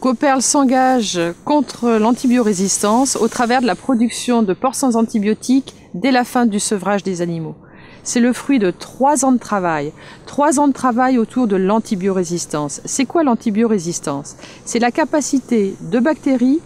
Coperle s'engage contre l'antibiorésistance au travers de la production de porcs sans antibiotiques dès la fin du sevrage des animaux. C'est le fruit de 3 ans de travail. 3 ans de travail autour de l'antibiorésistance. C'est quoi l'antibiorésistance? C'est la capacité de bactéries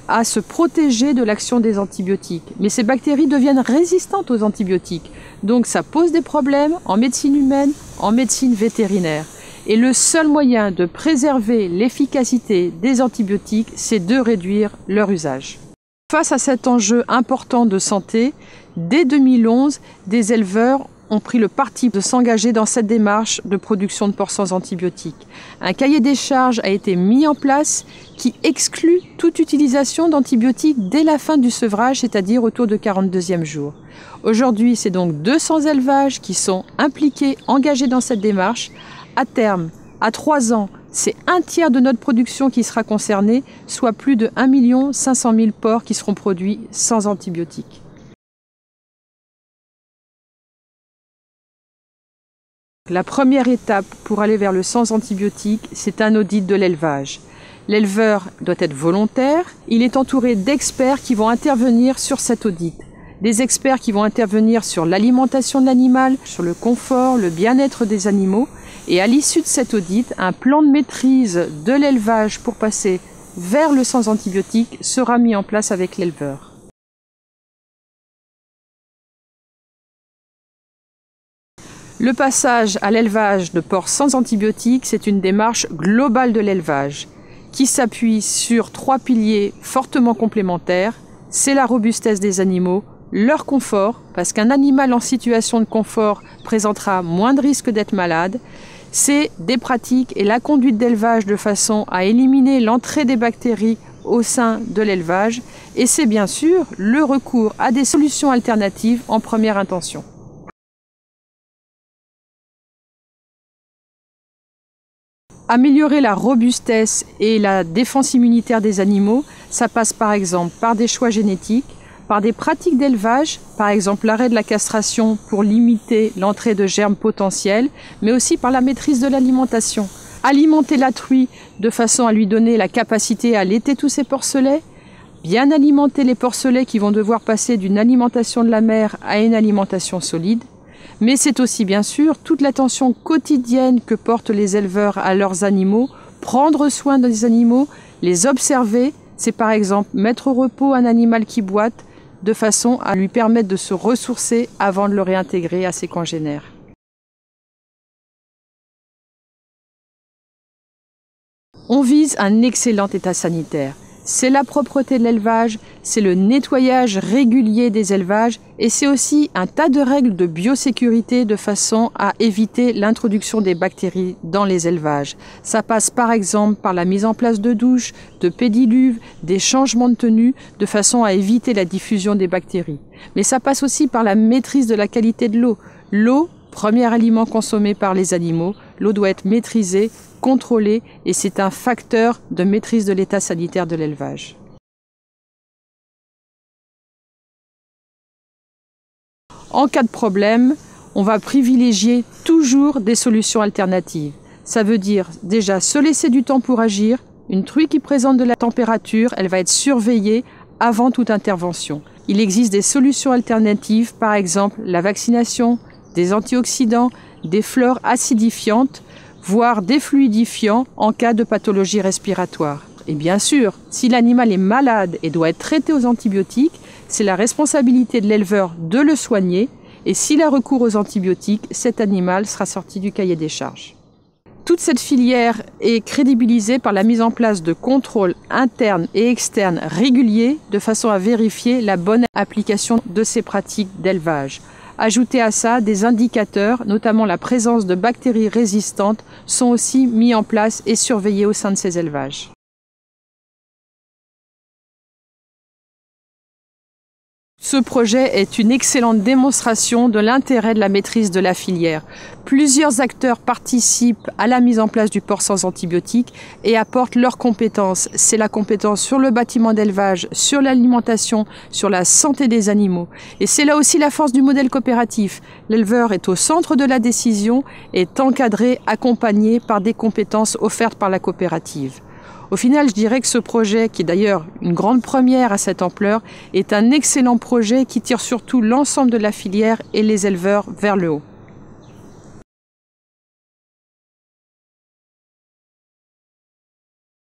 à se protéger de l'action des antibiotiques. Mais ces bactéries deviennent résistantes aux antibiotiques. Donc ça pose des problèmes en médecine humaine, en médecine vétérinaire. Et le seul moyen de préserver l'efficacité des antibiotiques, c'est de réduire leur usage. Face à cet enjeu important de santé, dès 2011, des éleveurs ont pris le parti de s'engager dans cette démarche de production de porcs sans antibiotiques. Un cahier des charges a été mis en place qui exclut toute utilisation d'antibiotiques dès la fin du sevrage, c'est-à-dire autour de 42e jour. Aujourd'hui, c'est donc 200 élevages qui sont impliqués, engagés dans cette démarche. À terme, à 3 ans, c'est 1/3 de notre production qui sera concernée, soit plus de 1 500 000 porcs qui seront produits sans antibiotiques. La première étape pour aller vers le sans antibiotiques, c'est un audit de l'élevage. L'éleveur doit être volontaire, il est entouré d'experts qui vont intervenir sur cet audit. Des experts qui vont intervenir sur l'alimentation de l'animal, sur le confort, le bien-être des animaux. Et à l'issue de cet audit, un plan de maîtrise de l'élevage pour passer vers le sans antibiotiques sera mis en place avec l'éleveur. Le passage à l'élevage de porcs sans antibiotiques, c'est une démarche globale de l'élevage qui s'appuie sur 3 piliers fortement complémentaires. C'est la robustesse des animaux, leur confort, parce qu'un animal en situation de confort présentera moins de risques d'être malade. C'est des pratiques et la conduite d'élevage de façon à éliminer l'entrée des bactéries au sein de l'élevage. Et c'est bien sûr le recours à des solutions alternatives en première intention. Améliorer la robustesse et la défense immunitaire des animaux, ça passe par exemple par des choix génétiques, par des pratiques d'élevage, par exemple l'arrêt de la castration pour limiter l'entrée de germes potentiels, mais aussi par la maîtrise de l'alimentation. Alimenter la truie de façon à lui donner la capacité à allaiter tous ses porcelets, bien alimenter les porcelets qui vont devoir passer d'une alimentation de la mer à une alimentation solide, mais c'est aussi bien sûr toute l'attention quotidienne que portent les éleveurs à leurs animaux, prendre soin des animaux, les observer, c'est par exemple mettre au repos un animal qui boite, de façon à lui permettre de se ressourcer avant de le réintégrer à ses congénères. On vise un excellent état sanitaire. C'est la propreté de l'élevage, c'est le nettoyage régulier des élevages et c'est aussi un tas de règles de biosécurité de façon à éviter l'introduction des bactéries dans les élevages. Ça passe par exemple par la mise en place de douches, de pédiluves, des changements de tenue de façon à éviter la diffusion des bactéries. Mais ça passe aussi par la maîtrise de la qualité de l'eau. L'eau, premier aliment consommé par les animaux, l'eau doit être maîtrisée, contrôlée et c'est un facteur de maîtrise de l'état sanitaire de l'élevage. En cas de problème, on va privilégier toujours des solutions alternatives. Ça veut dire déjà se laisser du temps pour agir. Une truie qui présente de la température, elle va être surveillée avant toute intervention. Il existe des solutions alternatives, par exemple la vaccination, des antioxydants, des fleurs acidifiantes, voire des fluidifiants en cas de pathologie respiratoire. Et bien sûr, si l'animal est malade et doit être traité aux antibiotiques, c'est la responsabilité de l'éleveur de le soigner et s'il a recours aux antibiotiques, cet animal sera sorti du cahier des charges. Toute cette filière est crédibilisée par la mise en place de contrôles internes et externes réguliers de façon à vérifier la bonne application de ces pratiques d'élevage. Ajouter à ça des indicateurs, notamment la présence de bactéries résistantes, sont aussi mis en place et surveillés au sein de ces élevages. Ce projet est une excellente démonstration de l'intérêt de la maîtrise de la filière. Plusieurs acteurs participent à la mise en place du porc sans antibiotiques et apportent leurs compétences. C'est la compétence sur le bâtiment d'élevage, sur l'alimentation, sur la santé des animaux. Et c'est là aussi la force du modèle coopératif. L'éleveur est au centre de la décision et est encadré, accompagné par des compétences offertes par la coopérative. Au final, je dirais que ce projet, qui est d'ailleurs une grande première à cette ampleur, est un excellent projet qui tire surtout l'ensemble de la filière et les éleveurs vers le haut.